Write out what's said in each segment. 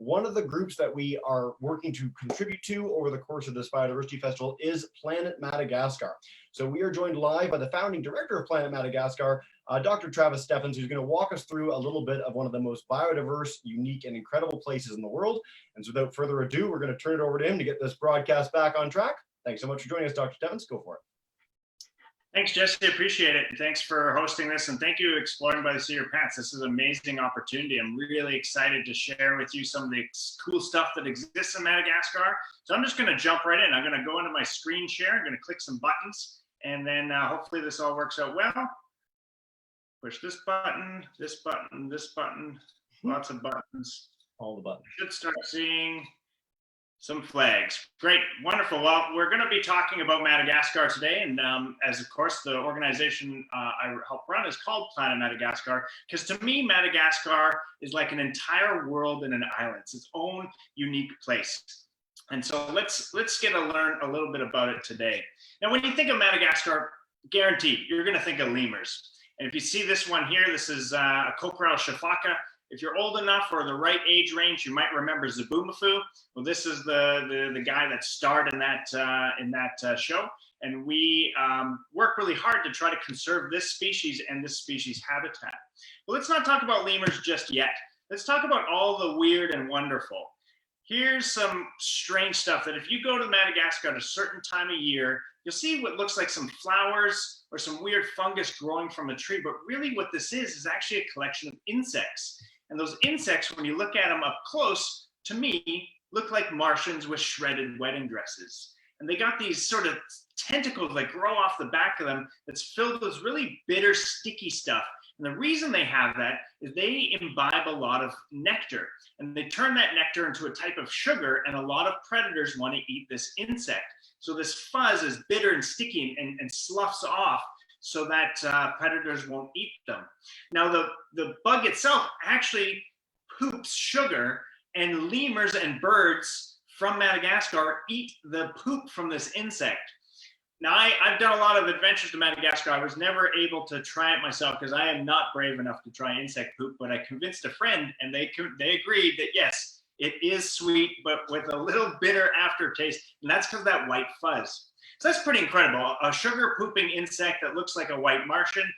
one of the groups that we are working to contribute to over the course of this biodiversity festival is Planet Madagascar. So we are joined live by the founding director of Planet Madagascar, Dr. Travis Steffens, who's going to walk us through a little bit of one of the most biodiverse, unique, and incredible places in the world. And so without further ado, we're going to turn it over to him to get this broadcast back on track. Thanks so much for joining us, Dr. Steffens. Go for it. Thanks, Jesse. Appreciate it. Thanks for hosting this. And thank you, Exploring by the Seat of Your Pants. This is an amazing opportunity. I'm really excited to share with you some of the cool stuff that exists in Madagascar. So I'm just going to jump right in. I'm going to go into my screen share. I'm going to click some buttons. And then hopefully this all works out well. Push this button, this button, this button. Lots of buttons. All the buttons. Should start seeing some flags. Great, wonderful. Well, we're going to be talking about Madagascar today, and as of course the organization I help run is called Planet Madagascar, because to me Madagascar is like an entire world in an island. It's its own unique place. And so let's get to learn a little bit about it today. Now, when you think of Madagascar, guaranteed you're going to think of lemurs. And if you see this one here, this is a Coquerel shafaka. If you're old enough or the right age range, you might remember Zabumafu. Well, this is the guy that starred in that show, and we work really hard to try to conserve this species and this species habitat. Well, let's not talk about lemurs just yet. Let's talk about all the weird and wonderful. Here's some strange stuff that if you go to Madagascar at a certain time of year, you'll see what looks like some flowers or some weird fungus growing from a tree. But really what this is actually a collection of insects. And those insects, when you look at them up close, to me, look like Martians with shredded wedding dresses. And they got these sort of tentacles that grow off the back of them that's filled with really bitter, sticky stuff. And the reason they have that is they imbibe a lot of nectar. And they turn that nectar into a type of sugar, and a lot of predators want to eat this insect. So this fuzz is bitter and sticky and sloughs off, so that predators won't eat them. Now, the bug itself actually poops sugar, and lemurs and birds from Madagascar eat the poop from this insect. Now, I've done a lot of adventures to Madagascar. I was never able to try it myself because I am not brave enough to try insect poop, but I convinced a friend, and they agreed that yes, it is sweet, but with a little bitter aftertaste, and that's because of that white fuzz. So that's pretty incredible. A sugar pooping insect that looks like a white Martian,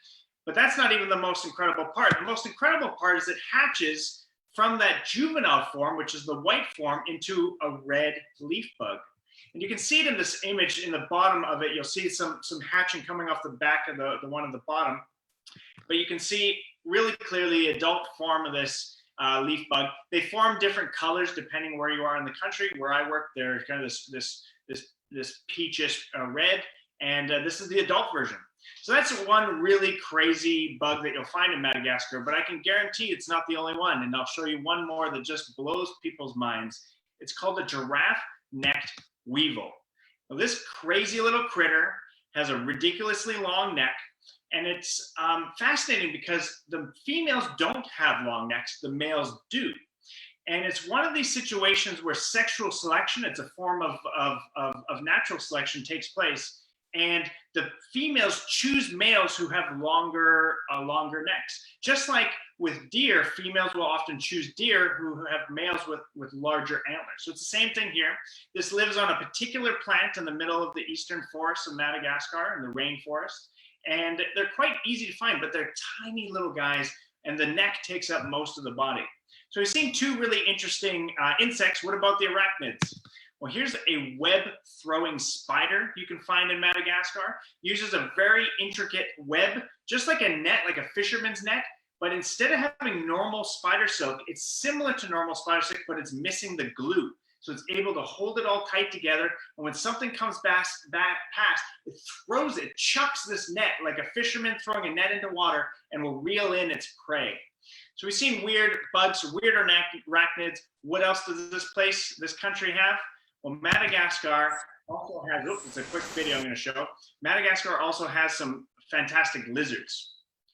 but that's not even the most incredible part. The most incredible part is it hatches from that juvenile form, which is the white form, into a red leaf bug. And you can see it in this image in the bottom of it. You'll see some hatching coming off the back of the one at the bottom. But you can see really clearly the adult form of this leaf bug. They form different colors depending where you are in the country. Where I work, they're kind of this peachish red, and this is the adult version. So that's one really crazy bug that you'll find in Madagascar, but I can guarantee it's not the only one, and I'll show you one more that just blows people's minds. It's called the giraffe-necked weevil. Now, this crazy little critter has a ridiculously long neck, and it's fascinating because the females don't have long necks, the males do. And it's one of these situations where sexual selection, it's a form of natural selection, takes place. And the females choose males who have longer necks. Just like with deer, females will often choose deer who have males with larger antlers. So it's the same thing here. This lives on a particular plant in the middle of the eastern forests of Madagascar, in the rainforest. And they're quite easy to find, but they're tiny little guys, and the neck takes up most of the body. So we've seen two really interesting insects. What about the arachnids? Well, here's a web-throwing spider you can find in Madagascar. Uses a very intricate web, just like a net, like a fisherman's net, but instead of having normal spider silk, it's similar to normal spider silk, but it's missing the glue. So it's able to hold it all tight together, and when something comes past, it throws it, chucks this net like a fisherman throwing a net into water, and will reel in its prey. So we've seen weird bugs, weird arachnids. What else does this country have? Well, Madagascar also has, it's a quick video I'm going to show. Madagascar also has some fantastic lizards.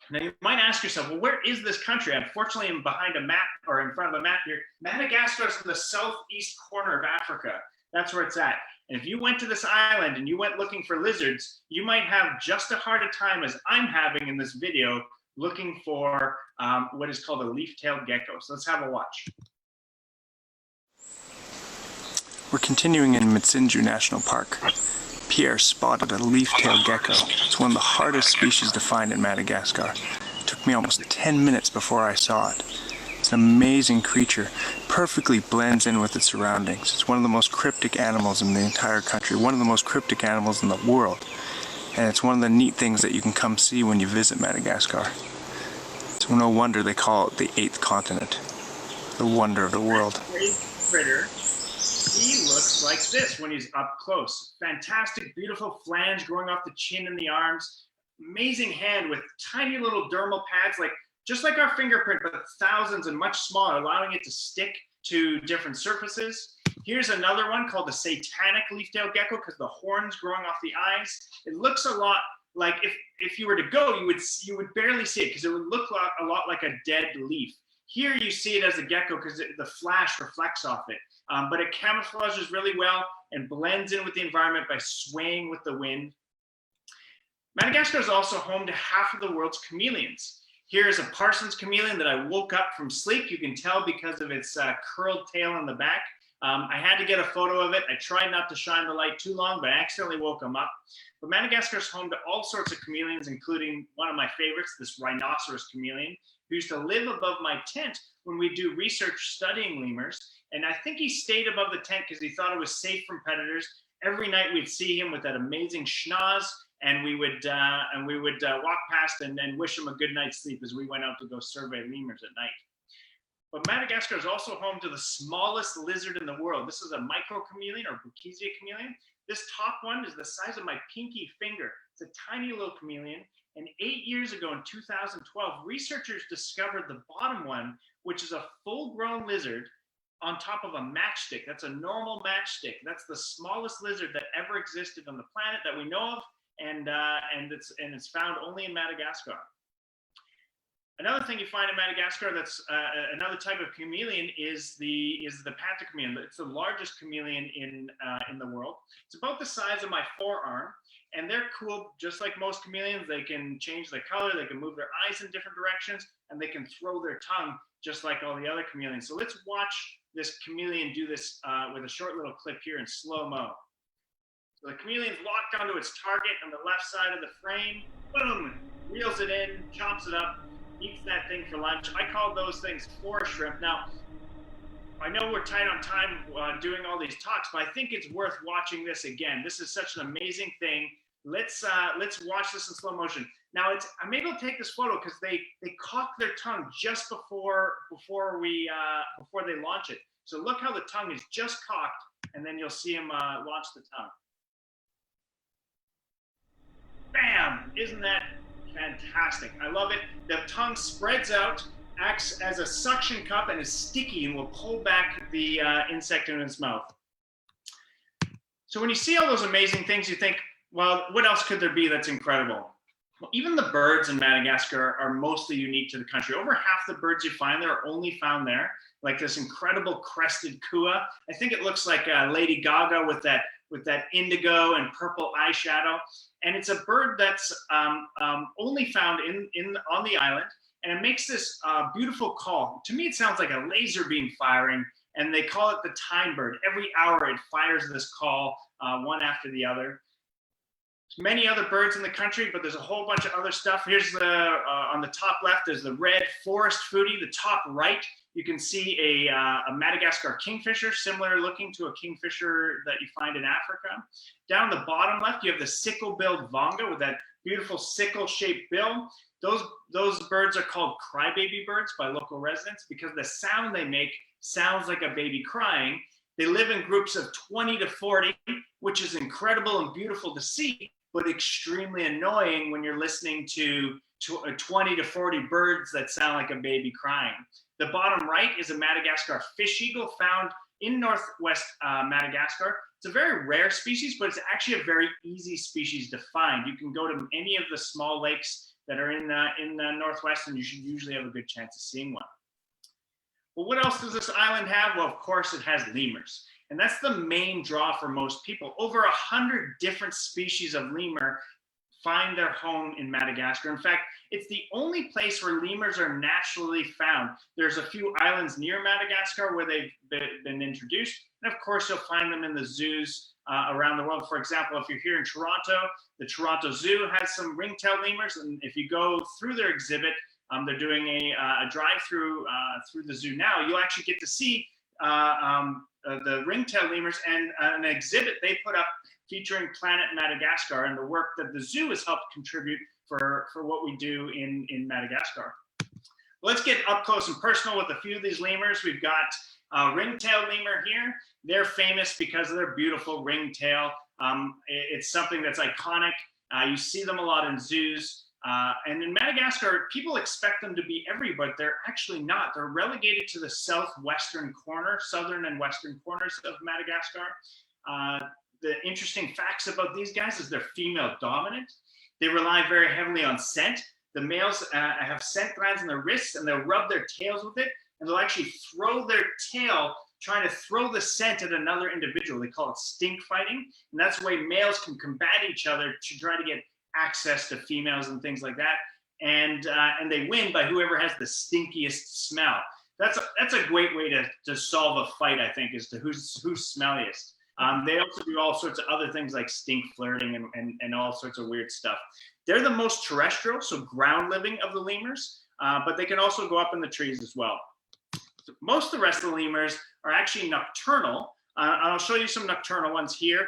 Now you might ask yourself, well, where is this country? Unfortunately, I'm behind a map, or in front of a map here. Madagascar is in the southeast corner of Africa. That's where it's at. And if you went to this island and you went looking for lizards, you might have just as hard a time as I'm having in this video looking for what is called a leaf-tailed gecko. So let's have a watch. We're continuing in Mitsinju National Park. Pierre spotted a leaf-tailed gecko. It's one of the hardest species to find in Madagascar. It took me almost 10 minutes before I saw it. It's an amazing creature, perfectly blends in with its surroundings. It's one of the most cryptic animals in the entire country, one of the most cryptic animals in the world. And it's one of the neat things that you can come see when you visit Madagascar. It's no wonder they call it the 8th continent, the wonder of the world. Great critter. He looks like this when he's up close. Fantastic, beautiful flange growing off the chin and the arms. Amazing hand with tiny little dermal pads, just like our fingerprint, but thousands and much smaller, allowing it to stick to different surfaces. Here's another one called the satanic leaf-tailed gecko because the horns growing off the eyes. It looks a lot like if you were to go, you would barely see it because it would look a lot like a dead leaf. Here you see it as a gecko because the flash reflects off it, but it camouflages really well and blends in with the environment by swaying with the wind. Madagascar is also home to half of the world's chameleons. Here is a Parsons chameleon that I woke up from sleep. You can tell because of its curled tail on the back. I had to get a photo of it. I tried not to shine the light too long, but I accidentally woke him up. But Madagascar is home to all sorts of chameleons, including one of my favorites, this rhinoceros chameleon, who used to live above my tent when we do research studying lemurs. And I think he stayed above the tent because he thought it was safe from predators. Every night we'd see him with that amazing schnoz, and we would walk past and then wish him a good night's sleep as we went out to go survey lemurs at night. But Madagascar is also home to the smallest lizard in the world. This is a micro chameleon or Bukezia chameleon. This top one is the size of my pinky finger. It's a tiny little chameleon. And 8 years ago in 2012, researchers discovered the bottom one, which is a full-grown lizard on top of a matchstick. That's a normal matchstick. That's the smallest lizard that ever existed on the planet that we know of, and it's found only in Madagascar. Another thing you find in Madagascar that's another type of chameleon is the panther chameleon. It's the largest chameleon in the world. It's about the size of my forearm, and they're cool. Just like most chameleons, they can change their color, they can move their eyes in different directions, and they can throw their tongue just like all the other chameleons. So let's watch this chameleon do this with a short little clip here in slow-mo. So the chameleon's locked onto its target on the left side of the frame. Boom! Reels it in, chops it up, eats that thing for lunch. I call those things forest shrimp. Now, I know we're tight on time doing all these talks, but I think it's worth watching this again. This is such an amazing thing. Let's watch this in slow motion. Now, I'm able to take this photo because they cock their tongue just before they launch it. So look how the tongue is just cocked, and then you'll see him launch the tongue. Bam! Isn't that fantastic? I love it. The tongue spreads out, acts as a suction cup, and is sticky and will pull back the insect in its mouth. So when you see all those amazing things, you think, well, what else could there be that's incredible? Well, even the birds in Madagascar are mostly unique to the country. Over half the birds you find there are only found there, like this incredible crested kua. I think it looks like Lady Gaga with that indigo and purple eyeshadow. And it's a bird that's only found on the island, and it makes this beautiful call. To me, it sounds like a laser beam firing, and they call it the time bird. Every hour it fires this call, one after the other. There's many other birds in the country, but there's a whole bunch of other stuff. Here's on the top left, there's the red forest foodie. The top right, you can see a Madagascar kingfisher, similar looking to a kingfisher that you find in Africa. Down the bottom left, you have the sickle-billed vonga with that beautiful sickle-shaped bill. Those birds are called crybaby birds by local residents because the sound they make sounds like a baby crying. They live in groups of 20 to 40, which is incredible and beautiful to see, but extremely annoying when you're listening to 20 to 40 birds that sound like a baby crying. The bottom right is a Madagascar fish eagle found in northwest Madagascar. It's a very rare species, but it's actually a very easy species to find. You can go to any of the small lakes that are in the northwest, and you should usually have a good chance of seeing one. Well, what else does this island have? Well, of course, it has lemurs. And that's the main draw for most people. Over 100 different species of lemur find their home in Madagascar. In fact, it's the only place where lemurs are naturally found. There's a few islands near Madagascar where they've been introduced. And of course, you'll find them in the zoos around the world. For example, if you're here in Toronto, the Toronto Zoo has some ringtail lemurs. And if you go through their exhibit, they're doing a drive-through through the zoo now. You'll actually get to see the ringtail lemurs and an exhibit they put up featuring Planet Madagascar and the work that the zoo has helped contribute for what we do in Madagascar. Let's get up close and personal with a few of these lemurs. We've got ringtail lemur here. They're famous because of their beautiful ringtail. It's something that's iconic. You see them a lot in zoos. And in Madagascar, people expect them to be everywhere, but they're actually not. They're relegated to the southwestern corner, southern and western corners of Madagascar. The interesting facts about these guys is they're female dominant. They rely very heavily on scent. The males have scent glands in their wrists, and they'll rub their tails with it, and they'll actually throw their tail, trying to throw the scent at another individual. They call it stink fighting, and that's the way males can combat each other to try to get access to females and things like that. And they win by whoever has the stinkiest smell. That's a great way to solve a fight, I think, is to who's smelliest. They also do all sorts of other things like stink flirting and all sorts of weird stuff. They're the most terrestrial, so ground living of the lemurs, but they can also go up in the trees as well. So most of the rest of the lemurs are actually nocturnal. I'll show you some nocturnal ones here.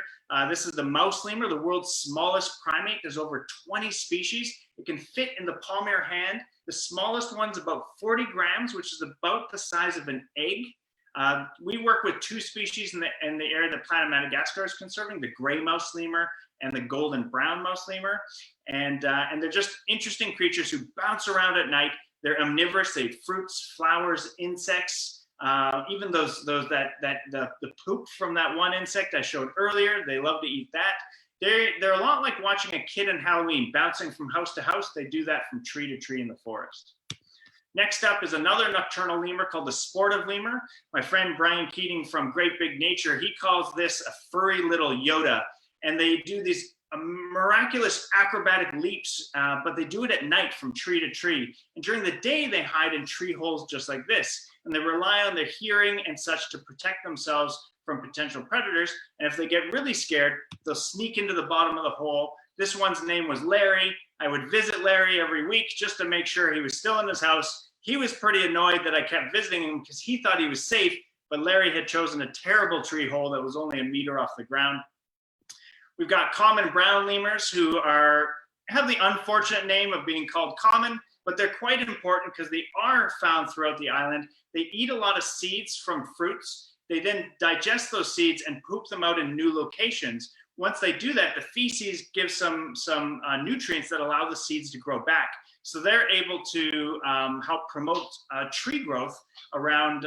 This is the mouse lemur, the world's smallest primate. There's over 20 species. It can fit in the palm of your hand. The smallest one's about 40 grams, which is about the size of an egg. We work with two species in the area that Planet Madagascar is conserving, the gray mouse lemur and the golden brown mouse lemur. And they're just interesting creatures who bounce around at night. They're omnivorous. They eat fruits, flowers, insects, even the poop from that one insect I showed earlier. They love to eat that. They're a lot like watching a kid in Halloween, bouncing from house to house. They do that from tree to tree in the forest. Next up is another nocturnal lemur called the sportive lemur. My friend Brian Keating from Great Big Nature, he calls this a furry little Yoda. And they do these miraculous acrobatic leaps, but they do it at night from tree to tree. And during the day, they hide in tree holes just like this. And they rely on their hearing and such to protect themselves from potential predators. And if they get really scared, they'll sneak into the bottom of the hole. This one's name was Larry. I would visit Larry every week just to make sure he was still in his house. He was pretty annoyed that I kept visiting him because he thought he was safe, but Larry had chosen a terrible tree hole that was only a meter off the ground. We've got common brown lemurs who have the unfortunate name of being called common, but they're quite important because they are found throughout the island. They eat a lot of seeds from fruits. They then digest those seeds and poop them out in new locations. Once they do that, the feces give some nutrients that allow the seeds to grow back. So they're able to help promote tree growth around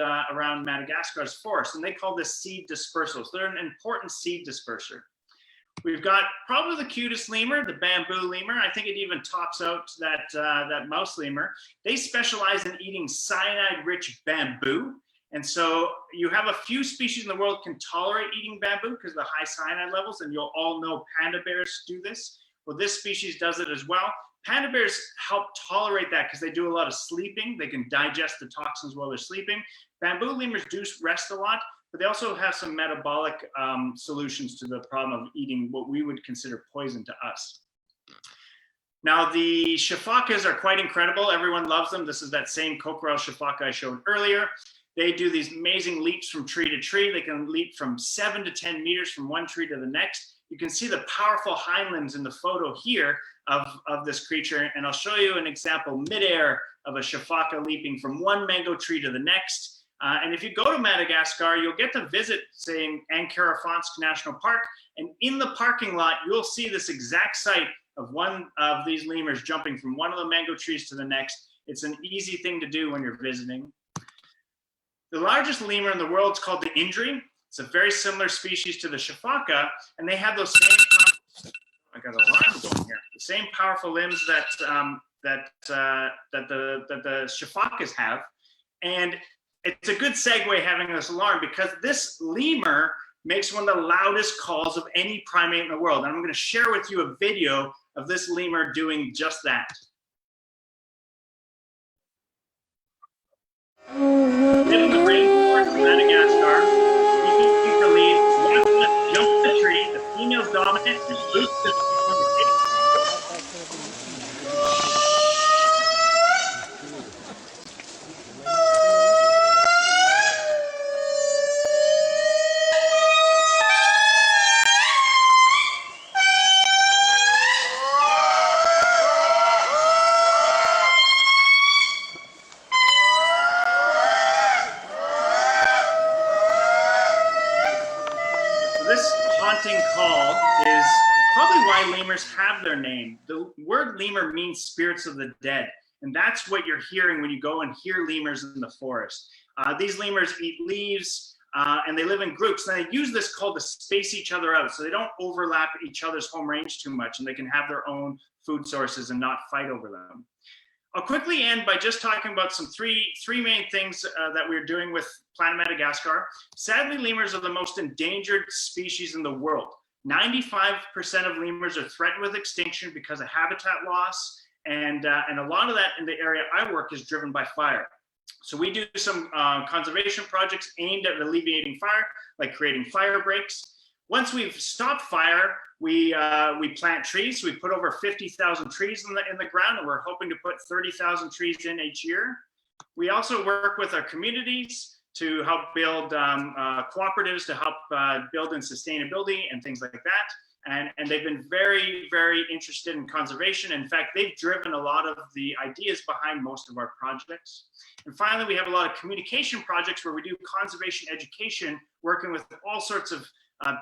Madagascar's forest. And they call this seed dispersal. So they're an important seed disperser. We've got probably the cutest lemur, the bamboo lemur. I think it even tops out that mouse lemur. They specialize in eating cyanide-rich bamboo. And so you have a few species in the world can tolerate eating bamboo because of the high cyanide levels, and you'll all know panda bears do this. Well, this species does it as well. Panda bears help tolerate that because they do a lot of sleeping. They can digest the toxins while they're sleeping. Bamboo lemurs do rest a lot, but they also have some metabolic solutions to the problem of eating what we would consider poison to us. Now, the shifakas are quite incredible. Everyone loves them. This is that same Kokorel shifaka I showed earlier. They do these amazing leaps from tree to tree. They can leap from 7 to 10 meters from one tree to the next. You can see the powerful hind limbs in the photo here of this creature. And I'll show you an example midair of a shifaka leaping from one mango tree to the next. And if you go to Madagascar, you'll get to visit, say, Anthropology National Park. And in the parking lot, you'll see this exact site of one of these lemurs jumping from one of the mango trees to the next. It's an easy thing to do when you're visiting. The largest lemur in the world is called the Indri. It's a very similar species to the shifaka, and they have those same, I got an alarm going here, the same powerful limbs that the shifakas have. And it's a good segue having this alarm because this lemur makes one of the loudest calls of any primate in the world. And I'm going to share with you a video of this lemur doing just that. Live in the rainforest of Madagascar, seeking for leaves, watching us jump the tree, the female's dominant and boost the conversation. This haunting call is probably why lemurs have their name. The word lemur means spirits of the dead, and that's what you're hearing when you go and hear lemurs in the forest. These lemurs eat leaves, and they live in groups, and they use this call to space each other out so they don't overlap each other's home range too much, and they can have their own food sources and not fight over them. I'll quickly end by just talking about some three main things that we're doing with Planet Madagascar. Sadly, lemurs are the most endangered species in the world. 95% of lemurs are threatened with extinction because of habitat loss, and a lot of that in the area I work is driven by fire. So we do some conservation projects aimed at alleviating fire, like creating fire breaks. Once we've stopped fire, we plant trees. We put over 50,000 trees in the ground, and we're hoping to put 30,000 trees in each year. We also work with our communities to help build cooperatives to help build in sustainability and things like that. And they've been very, very interested in conservation. In fact, they've driven a lot of the ideas behind most of our projects. And finally, we have a lot of communication projects where we do conservation education, working with all sorts of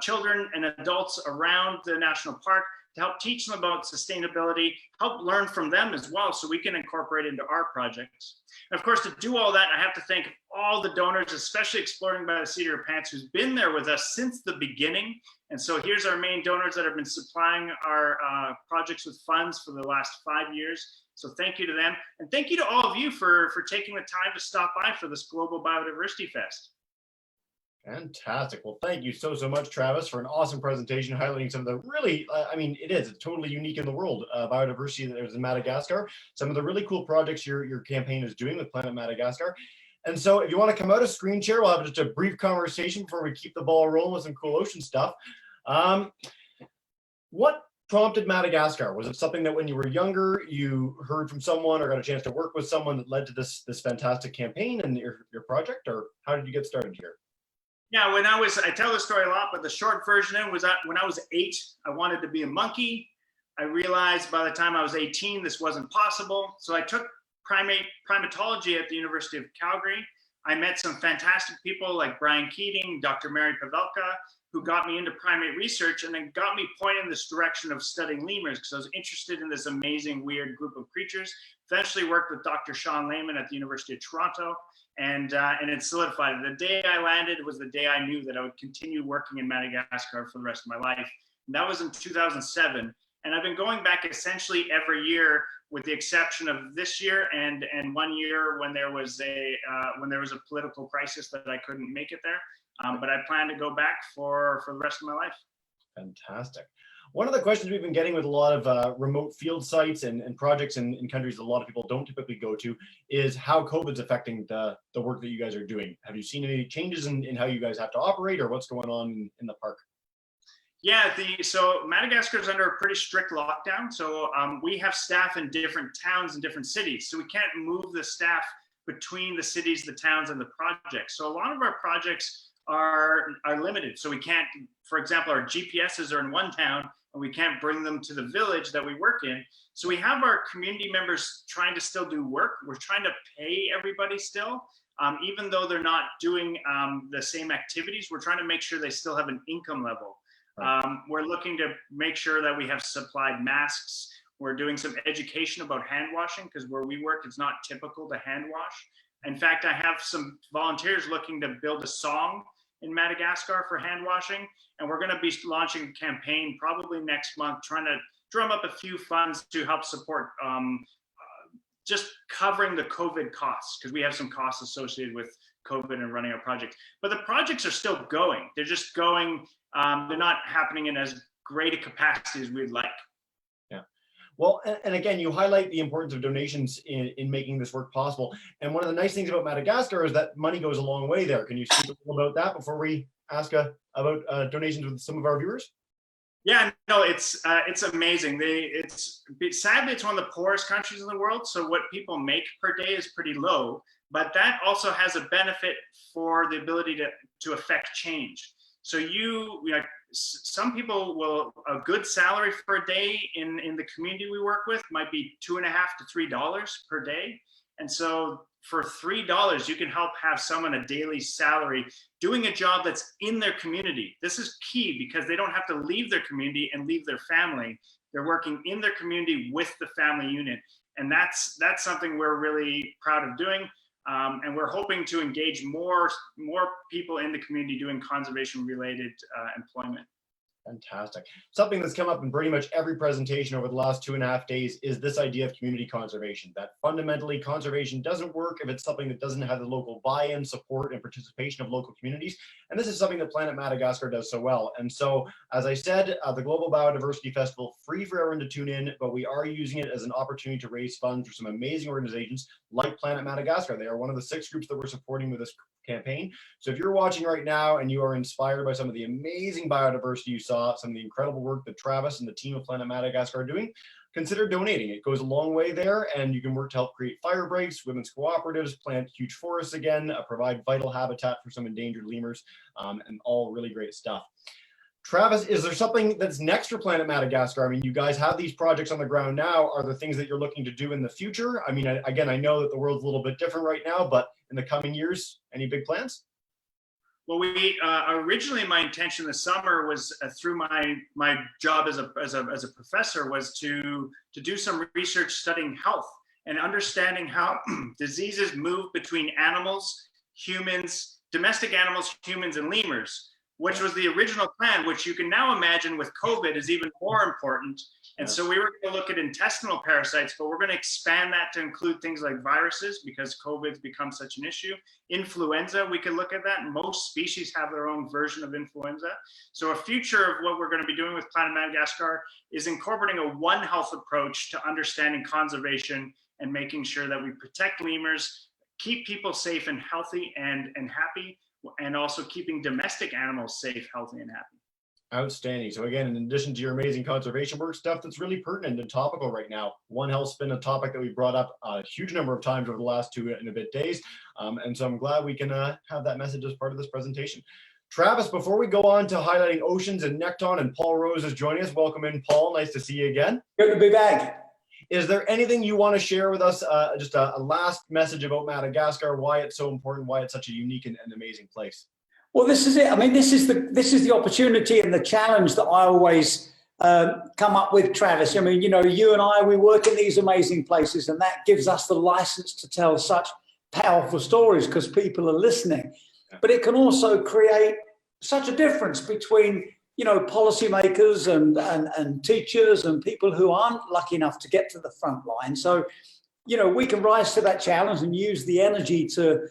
children and adults around the national park to help teach them about sustainability, help learn from them as well so we can incorporate into our projects. And of course, to do all that, I have to thank all the donors, especially Exploring by the Seat of Your Pants, who's been there with us since the beginning. And so here's our main donors that have been supplying our projects with funds for the last 5 years. So thank you to them. And thank you to all of you for taking the time to stop by for this Global Biodiversity Fest. Fantastic. Well, thank you so much, Travis, for an awesome presentation highlighting some of the really, it's totally unique in the world, biodiversity that there's in Madagascar. Some of the really cool projects your campaign is doing with Planet Madagascar. And so if you want to come out of screen share, we'll have just a brief conversation before we keep the ball rolling with some cool ocean stuff. What prompted Madagascar? Was it something that when you were younger, you heard from someone or got a chance to work with someone that led to this fantastic campaign and your project, or how did you get started here? Yeah, I tell this story a lot, but the short version was that when I was 8, I wanted to be a monkey. I realized by the time I was 18, this wasn't possible. So I took primatology at the University of Calgary. I met some fantastic people like Brian Keating, Dr. Mary Pavelka, who got me into primate research and then got me pointed in this direction of studying lemurs because I was interested in this amazing, weird group of creatures. Eventually worked with Dr. Sean Lehman at the University of Toronto, and it solidified. The day I landed was the day I knew that I would continue working in Madagascar for the rest of my life. And that was in 2007. And I've been going back essentially every year, with the exception of this year and 1 year when there was a political crisis that I couldn't make it there. But I plan to go back for the rest of my life. Fantastic. One of the questions we've been getting with a lot of remote field sites and projects in countries that a lot of people don't typically go to is how COVID's affecting the work that you guys are doing. Have you seen any changes in how you guys have to operate or what's going on in the park? Yeah, so Madagascar is under a pretty strict lockdown. So we have staff in different towns and different cities. So we can't move the staff between the cities, the towns, and the projects. So a lot of our projects are limited. So we can't, for example, our GPSs are in one town and we can't bring them to the village that we work in. So we have our community members trying to still do work. We're trying to pay everybody still, even though they're not doing the same activities. We're trying to make sure they still have an income level. We're looking to make sure that we have supplied masks. We're doing some education about hand washing because where we work, it's not typical to hand wash. In fact, I have some volunteers looking to build a song in Madagascar for hand washing. And we're going to be launching a campaign probably next month, trying to drum up a few funds to help support just covering the COVID costs, because we have some costs associated with COVID and running our project. But the projects are still going. They're just going, they're not happening in as great a capacity as we'd like. Yeah. Well, and again, you highlight the importance of donations in making this work possible. And one of the nice things about Madagascar is that money goes a long way there. Can you speak a little about that before we ask about donations with some of our viewers? Yeah, no, it's amazing. Sadly, it's one of the poorest countries in the world. So what people make per day is pretty low, but that also has a benefit for the ability to affect change. So some people will, a good salary for a day in the community we work with might be $2.50 to $3 per day. And so for $3, you can help have someone a daily salary doing a job that's in their community. This is key because they don't have to leave their community and leave their family. They're working in their community with the family unit. And that's something we're really proud of doing. And we're hoping to engage more people in the community doing conservation-related employment. Fantastic. Something that's come up in pretty much every presentation over the last 2.5 days is this idea of community conservation, that fundamentally conservation doesn't work if it's something that doesn't have the local buy-in, support, and participation of local communities. And this is something that Planet Madagascar does so well. And so, as I said, the Global Biodiversity Festival, free for everyone to tune in, but we are using it as an opportunity to raise funds for some amazing organizations like Planet Madagascar. They are one of the 6 groups that we're supporting with this campaign. So if you're watching right now and you are inspired by some of the amazing biodiversity you saw, some of the incredible work that Travis and the team of Planet Madagascar are doing, consider donating. It goes a long way there, and you can work to help create fire breaks, women's cooperatives, plant huge forests again, provide vital habitat for some endangered lemurs, and all really great stuff. Travis, is there something that's next for Planet Madagascar? I mean, you guys have these projects on the ground now. Are there things that you're looking to do in the future? I mean, again, I know that the world's a little bit different right now, but in the coming years, any big plans? Well, we originally my intention this summer was through my job as a professor was to do some research studying health and understanding how diseases move between animals, humans, domestic animals, humans, and lemurs, which was the original plan, which you can now imagine with COVID is even more important. And so we were going to look at intestinal parasites, but we're going to expand that to include things like viruses because COVID's become such an issue. Influenza, we could look at that. Most species have their own version of influenza. So a future of what we're going to be doing with Planet Madagascar is incorporating a One Health approach to understanding conservation and making sure that we protect lemurs, keep people safe and healthy and happy, and also keeping domestic animals safe, healthy, and happy. Outstanding. So again, in addition to your amazing conservation work, stuff that's really pertinent and topical right now. One Health's been a topic that we brought up a huge number of times over the last 2 and a bit days. And so I'm glad we can have that message as part of this presentation. Travis, before we go on to highlighting oceans and Nekton, and Paul Rose is joining us. Welcome in, Paul. Nice to see you again. Good to be back. Is there anything you want to share with us? Just a last message about Madagascar, why it's so important, why it's such a unique and amazing place. Well, this is it. I mean, this is the opportunity and the challenge that I always come up with, Travis. I mean, you know, you and I, we work in these amazing places, and that gives us the license to tell such powerful stories because people are listening. But it can also create such a difference between, you know, policymakers and teachers and people who aren't lucky enough to get to the front line. So, you know, we can rise to that challenge and use the energy to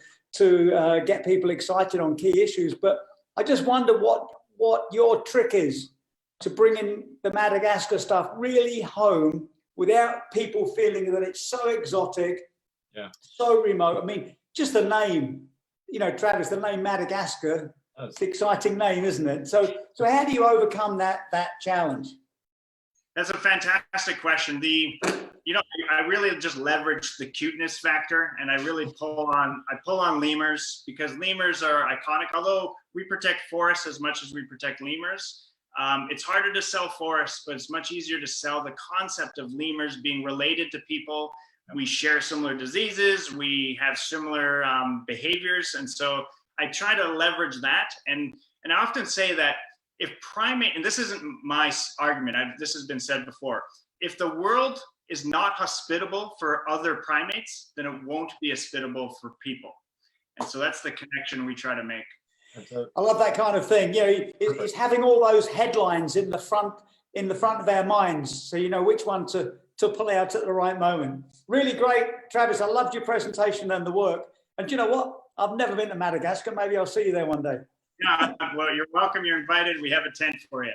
get people excited on key issues. But I just wonder what your trick is to bring in the Madagascar stuff really home without people feeling that it's so exotic, so remote. I mean, just the name, you know, Travis, the name Madagascar, it's an exciting name, isn't it? So how do you overcome that challenge? That's a fantastic question. You know, I really just leverage the cuteness factor, and I really pull on lemurs because lemurs are iconic. Although we protect forests as much as we protect lemurs, it's harder to sell forests, but it's much easier to sell the concept of lemurs being related to people. We share similar diseases, we have similar behaviors, and so I try to leverage that. And I often say that if primate, and this isn't my argument, this has been said before, if the world is not hospitable for other primates, then it won't be hospitable for people. And so that's the connection we try to make. I love that kind of thing. You know, it's having all those headlines in the front of our minds, so you know which one to pull out at the right moment. Really great, Travis. I loved your presentation and the work. And you know what? I've never been to Madagascar. Maybe I'll see you there one day. Yeah, well, you're welcome. You're invited. We have a tent for you.